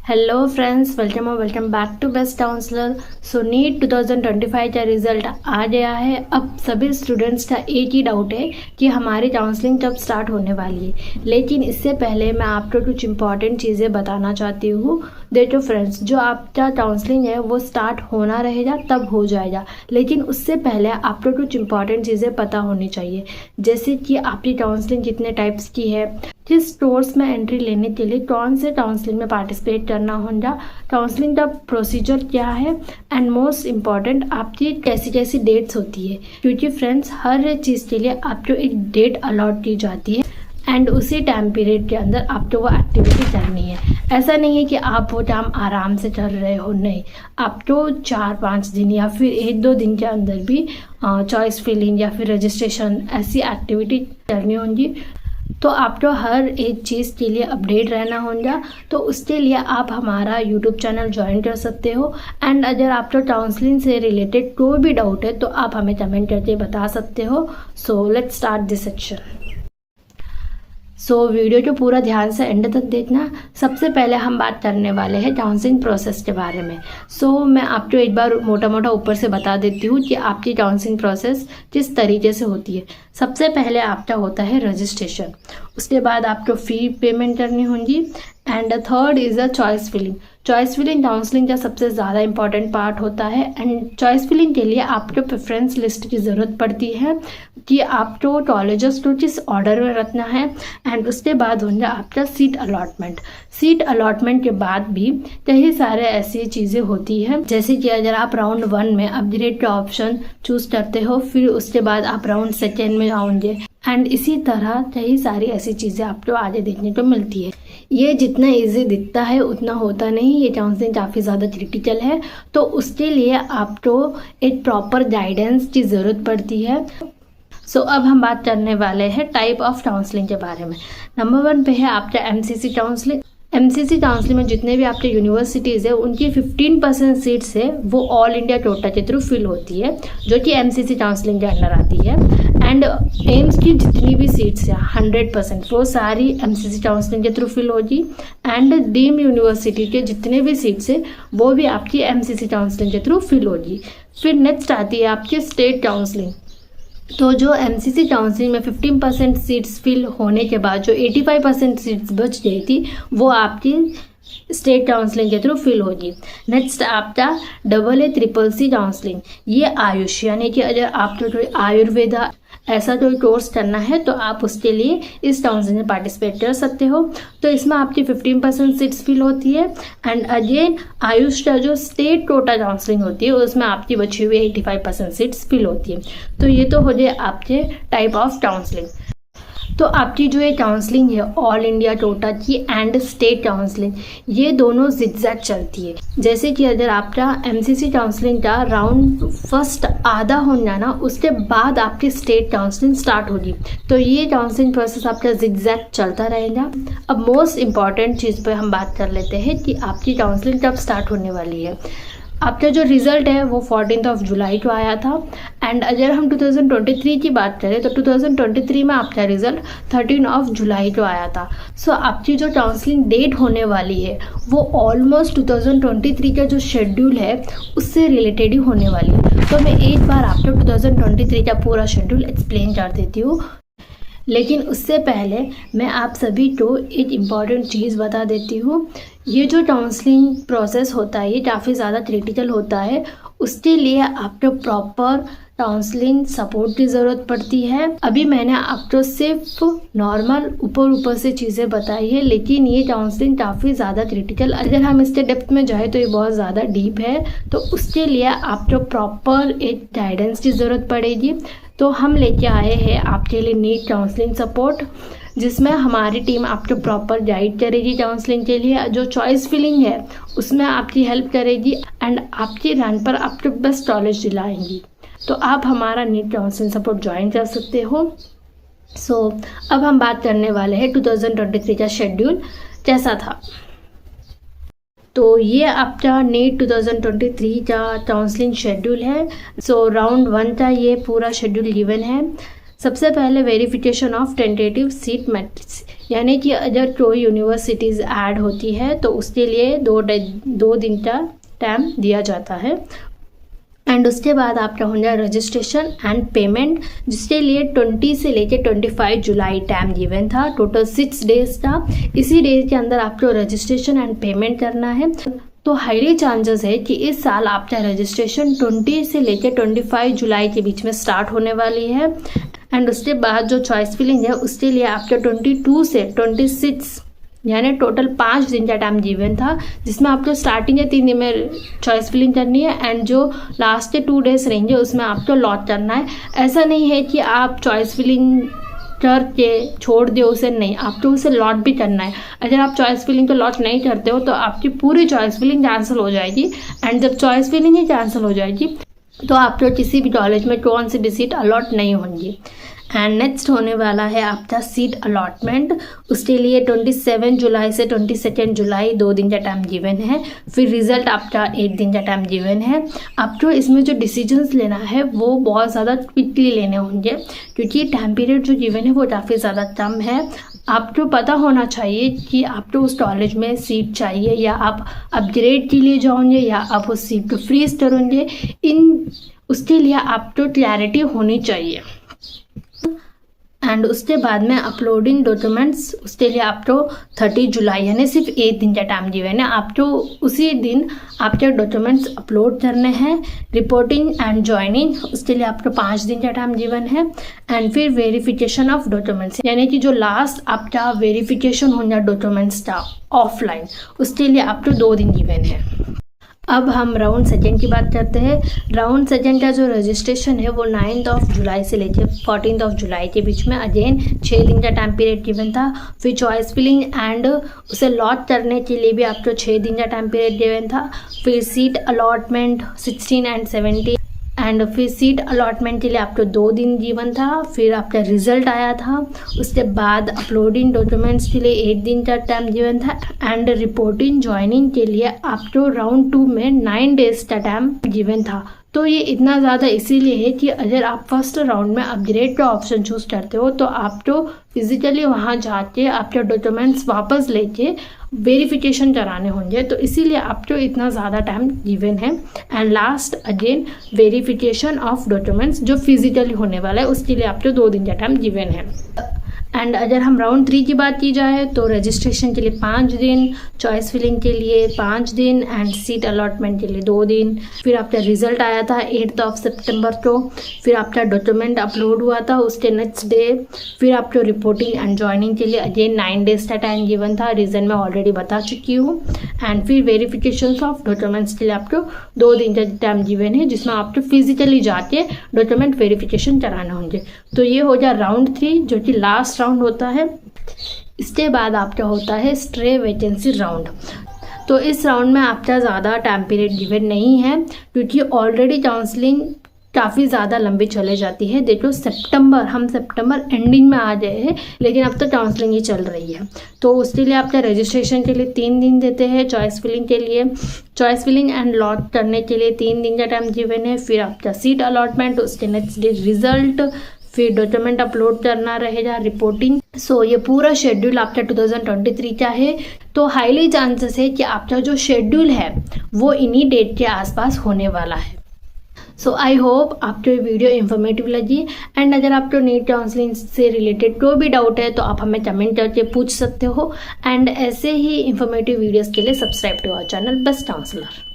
Hello friends, welcome back to best counsellor. So NEET 2025 का result आ गया है। अब सभी स्टूडेंट्स का एक ही डाउट है कि हमारी काउंसलिंग कब स्टार्ट होने वाली है। लेकिन इससे पहले मैं आपको कुछ इंपॉर्टेंट चीज़ें बताना चाहती हूँ। देखो फ्रेंड्स, जो आपका काउंसलिंग है वो स्टार्ट होना रहेगा तब हो जाएगा, लेकिन उससे पहले आपको कुछ इंपॉर्टेंट चीज़ें पता होनी चाहिए। जैसे कि आपकी काउंसलिंग कितने टाइप्स की है, किस कोर्स में एंट्री लेने के लिए कौन से काउंसलिंग में पार्टिसिपेट करना होगा, काउंसलिंग का प्रोसीजर क्या है, एंड मोस्ट इम्पॉर्टेंट आपकी कैसी कैसी डेट्स होती है। क्योंकि फ्रेंड्स, हर चीज़ के लिए आपको एक डेट अलॉट की जाती है एंड उसी टाइम पीरियड के अंदर आपको वो एक्टिविटी करनी है। ऐसा नहीं है कि आप वो टाइम आराम से कर रहे हो, नहीं, आपको 4-5 दिन या फिर 1-2 दिन के अंदर भी चॉइस फिलिंग या फिर रजिस्ट्रेशन ऐसी एक्टिविटी करनी होंगी। तो आपको हर एक चीज़ के लिए अपडेट रहना होगा। तो उसके लिए आप हमारा यूट्यूब चैनल ज्वाइन कर सकते हो। एंड अगर आपको काउंसलिंग से रिलेटेड कोई भी डाउट है तो आप हमें कमेंट करके बता सकते हो। So let's start this section. So video को पूरा ध्यान से एंड तक देखना। सबसे पहले हम बात करने वाले हैं काउंसलिंग प्रोसेस के बारे में। मैं आपको एक बार मोटा मोटा ऊपर से बता देती हूँ कि आपकी काउंसलिंग प्रोसेस किस तरीके से होती है। सबसे पहले आपका होता है रजिस्ट्रेशन, उसके बाद आपको फ़ी पेमेंट करनी होगी। And third is a choice filling. Choice filling counselling का सबसे ज़्यादा इंपॉर्टेंट पार्ट होता है। एंड चॉइस फिलिंग के लिए आपको प्रेफरेंस लिस्ट की ज़रूरत पड़ती है कि आपको कॉलेजेस को किस ऑर्डर में रखना है। एंड उसके बाद होगा आपका सीट अलॉटमेंट। सीट अलॉटमेंट के बाद भी कई सारे ऐसी चीज़ें होती हैं, जैसे कि अगर आप राउंड 1 में अपग्रेड का ऑप्शन चूज करते हो, फिर उसके बाद आप राउंड 2 में आओगे। एंड इसी तरह कई सारी ऐसी चीज़ें आपको आगे देखने को मिलती है। ये जितना इजी दिखता है उतना होता नहीं, ये काउंसलिंग काफ़ी ज़्यादा क्रिटिकल है। तो उसके लिए आपको एक प्रॉपर गाइडेंस की ज़रूरत पड़ती है। अब हम बात करने वाले हैं टाइप ऑफ काउंसलिंग के बारे में। नंबर 1 पे है आपका एमसीसी काउंसलिंग। एमसीसी काउंसलिंग में जितने भी आपके यूनिवर्सिटीज़ है उनकी 15% सीट्स है वो ऑल इंडिया कोटा के थ्रू फिल होती है, जो कि एमसीसी काउंसलिंग के अंडर आती है। एंड एम्स की जितनी भी सीट्स है 100% वो सारी एमसीसी काउंसलिंग के थ्रू फिल होगी। एंड डीम यूनिवर्सिटी के जितने भी सीट्स है वो भी आपकी एमसीसी काउंसलिंग के थ्रू फिल होगी। फिर नेक्स्ट आती है आपकी स्टेट काउंसलिंग। तो जो एमसीसी काउंसलिंग में 15% सीट्स फिल होने के बाद जो 85% सीट्स बच गई थी वो आपकी स्टेट काउंसलिंग के थ्रू फिल होगी। नेक्स्ट आपका AACCC काउंसलिंग। ये आयुष यानी कि अगर आपको कोई आयुर्वेदा ऐसा कोई कोर्स करना है तो आप उसके लिए इस काउंसलिंग में पार्टिसिपेट कर सकते हो। तो इसमें आपकी 15% सीट्स फिल होती है। एंड अगेन आयुष का जो स्टेट कोटा काउंसलिंग होती है उसमें आपकी बची हुई 85% सीट्स फिल होती है। तो ये तो हो गए आपके टाइप ऑफ काउंसलिंग। तो आपकी जो ये काउंसलिंग है ऑल इंडिया कोटा की एंड स्टेट काउंसलिंग, ये दोनों जिगजैग चलती है। जैसे कि अगर आपका एमसीसी काउंसलिंग का राउंड फर्स्ट आधा हो जाना, उसके बाद आपकी स्टेट काउंसलिंग स्टार्ट होगी। तो ये काउंसलिंग प्रोसेस आपका जिगजैग चलता रहेगा। अब मोस्ट इम्पॉर्टेंट चीज़ पर हम बात कर लेते हैं कि आपकी काउंसलिंग कब स्टार्ट होने वाली है। आपका जो रिज़ल्ट है वो 14 जुलाई को आया था। एंड अगर हम 2023 की बात करें तो 2023 में आपका रिज़ल्ट 13 जुलाई को आया था। आपकी जो काउंसलिंग डेट होने वाली है वो ऑलमोस्ट 2023 का जो शेड्यूल है उससे रिलेटेड ही होने वाली है। तो मैं एक बार आपको 2023 का पूरा शेड्यूल एक्सप्लेन कर देती हूँ। लेकिन उससे पहले मैं आप सभी को एक इम्पॉर्टेंट चीज़ बता देती हूँ। ये जो काउंसलिंग प्रोसेस होता है ये काफ़ी ज़्यादा क्रिटिकल होता है। उसके लिए आपको प्रॉपर काउंसलिंग सपोर्ट की ज़रूरत पड़ती है। अभी मैंने आपको सिर्फ नॉर्मल ऊपर से चीज़ें बताई है, लेकिन ये काउंसलिंग काफ़ी ज़्यादा क्रिटिकल, अगर हम इसके डेप्थ में जाए तो ये बहुत ज़्यादा डीप है। तो उसके लिए आपको प्रॉपर एक गाइडेंस की ज़रूरत पड़ेगी। तो हम लेके आए हैं आपके लिए नीट काउंसलिंग सपोर्ट, जिसमें हमारी टीम आपको प्रॉपर गाइड करेगी काउंसलिंग के लिए। जो चॉइस फिलिंग है उसमें आपकी हेल्प करेगी एंड आपकी रन पर आपको बेस्ट कॉलेज दिलाएंगी। तो आप हमारा नीट काउंसलिंग सपोर्ट ज्वाइन कर सकते हो। अब हम बात करने वाले हैं 2023 का शेड्यूल कैसा था। तो ये आपका नीट 2023 का काउंसलिंग शेड्यूल है। राउंड 1 का ये पूरा शेड्यूल गिवन है। सबसे पहले verification of tentative seat matrix, यानी कि अगर कोई यूनिवर्सिटीज़ ऐड होती है तो उसके लिए 2 दिन का टाइम दिया जाता है। एंड उसके बाद आपका हो जाए रजिस्ट्रेशन एंड पेमेंट, जिसके लिए 20 से लेके 25 जुलाई टाइम गिवन था। टोटल 6 डेज था। इसी डेज के अंदर आपको रजिस्ट्रेशन एंड पेमेंट करना है। तो हाईली चांसेस है कि इस साल आपका रजिस्ट्रेशन 20 से लेके 25 जुलाई के बीच में स्टार्ट होने वाली है। एंड उसके बाद जो चॉइस फिलिंग है उसके लिए आपका 22 से 26 यानी टोटल 5 दिन का टाइम गिवन था, जिसमें आपको स्टार्टिंग के 3 दिन में चॉइस फिलिंग करनी है एंड जो लास्ट के 2 डेज रहेंगे उसमें आपको लॉट करना है। ऐसा नहीं है कि आप चॉइस फिलिंग करके छोड़ दो उसे, नहीं, आपको उसे लॉट भी करना है। अगर आप चॉइस फिलिंग को लॉट नहीं करते हो तो आपकी पूरी चॉइस फिलिंग कैंसिल हो जाएगी। एंड जब चॉइस फिलिंग ही कैंसिल हो जाएगी तो आपको किसी भी कॉलेज में कौन सी भी सीट अलॉट नहीं होंगी। एंड नेक्स्ट होने वाला है आपका सीट अलॉटमेंट। उसके लिए 27 जुलाई से 22 जुलाई 2 दिन का टाइम गिवन है। फिर रिजल्ट आपका 1 दिन का टाइम गिवन है। आपको इसमें जो डिसीजंस लेना है वो बहुत ज़्यादा क्विकली लेने होंगे, क्योंकि टाइम पीरियड जो गिवन है वो काफ़ी ज़्यादा कम है। आपको पता होना चाहिए कि आपको उस कॉलेज में सीट चाहिए या आप अपग्रेड के लिए जाओगे या आप उस सीट को फ्रीज करोगे। उसके लिए आपको क्लैरिटी होनी चाहिए। एंड उसके बाद में अपलोडिंग डॉक्यूमेंट्स, उसके लिए आपको 30 जुलाई यानी सिर्फ 1 दिन का टाइम गिवन है। आपको उसी दिन आपके डॉक्यूमेंट्स अपलोड करने हैं। रिपोर्टिंग एंड ज्वाइनिंग, उसके लिए आपको 5 दिन का टाइम गिवन है। एंड फिर वेरिफिकेशन ऑफ डॉक्यूमेंट्स, यानी कि जो लास्ट आपका वेरिफिकेशन होना डॉक्यूमेंट्स का ऑफलाइन, उसके लिए आपको 2 दिन गिवन है। अब हम राउंड सेकेंड की बात करते हैं। राउंड सेकेंड का जो रजिस्ट्रेशन है वो 9 जुलाई से लेकर 14 जुलाई के बीच में अगेन 6 दिन का टाइम पीरियड गिवन था। फिर चॉइस फिलिंग एंड उसे लॉट करने के लिए भी आपको 6 दिन का टाइम पीरियड गिवन था। फिर सीट अलॉटमेंट 16 एंड 17 एंड फिर सीट अलॉटमेंट के लिए आपको 2 दिन गिवन था। फिर आपका रिजल्ट आया था। उसके बाद अपलोडिंग डॉक्यूमेंट्स के लिए 1 दिन का टाइम गिवन था। एंड रिपोर्टिंग ज्वाइनिंग के लिए आपको राउंड 2 में 9 डेज का टाइम गिवन था। तो ये इतना ज़्यादा इसीलिए है कि अगर आप फर्स्ट राउंड में अपग्रेड का ऑप्शन चूज करते हो तो आपको फिजिकली वहाँ जाके आपके डॉक्यूमेंट्स वापस लेके वेरिफिकेशन कराने होंगे, तो इसीलिए आपको इतना ज़्यादा टाइम गिवन है। And last again verification of documents जो फिजिकली होने वाला है उसके लिए आपको 2 दिन का टाइम गिवन है। एंड अगर हम राउंड 3 की बात की जाए तो रजिस्ट्रेशन के लिए 5 दिन, चॉइस फिलिंग के लिए 5 दिन एंड सीट अलॉटमेंट के लिए 2 दिन। फिर आपका रिजल्ट आया था 8 सितंबर को। फिर आपका डॉक्यूमेंट अपलोड हुआ था उसके नेक्स्ट डे। फिर आपको रिपोर्टिंग एंड ज्वाइनिंग के लिए अगेन 9 डेज का टाइम गिवन था, रीज़न मैं ऑलरेडी बता चुकी हूँ। एंड फिर वेरिफिकेशन ऑफ डॉक्यूमेंट्स के लिए आपको 2 दिन का टाइम गिवन है, जिसमें आपको फिजिकली जाके डॉक्यूमेंट वेरिफिकेशन कराने होंगे। तो ये हो गया राउंड 3 जो कि लास्ट राउंड होता है। इसके बाद आपका होता है स्ट्रे वैकेंसी राउंड। तो इस राउंड में आपका ज़्यादा टाइम पीरियड गिवन नहीं है, क्योंकि ऑलरेडी काउंसलिंग काफ़ी ज़्यादा लंबी चले जाती है। देखो हम सितंबर एंडिंग में आ गए हैं, लेकिन अब तक काउंसलिंग ही चल रही है। तो उसके लिए आपका रजिस्ट्रेशन के लिए 3 दिन देते हैं। चॉइस फिलिंग एंड लॉट करने के लिए 3 दिन का टाइम गिवन है। फिर आपका सीट अलॉटमेंट, उसके नेक्स्ट डे रिजल्ट, फिर डॉक्यूमेंट अपलोड करना रहेगा, रिपोर्टिंग। सो ये पूरा शेड्यूल आपका 2023 का है। तो हाईली चांसेस है कि आपका जो शेड्यूल है वो इन्हीं डेट के आसपास होने वाला है। सो आई होप आपको ये वीडियो इन्फॉर्मेटिव लगी। एंड अगर आपको नीट काउंसलिंग से रिलेटेड कोई भी डाउट है तो आप हमें कमेंट करके पूछ सकते हो। एंड ऐसे ही इन्फॉर्मेटिव वीडियोस के लिए subscribe to our channel best counsellor.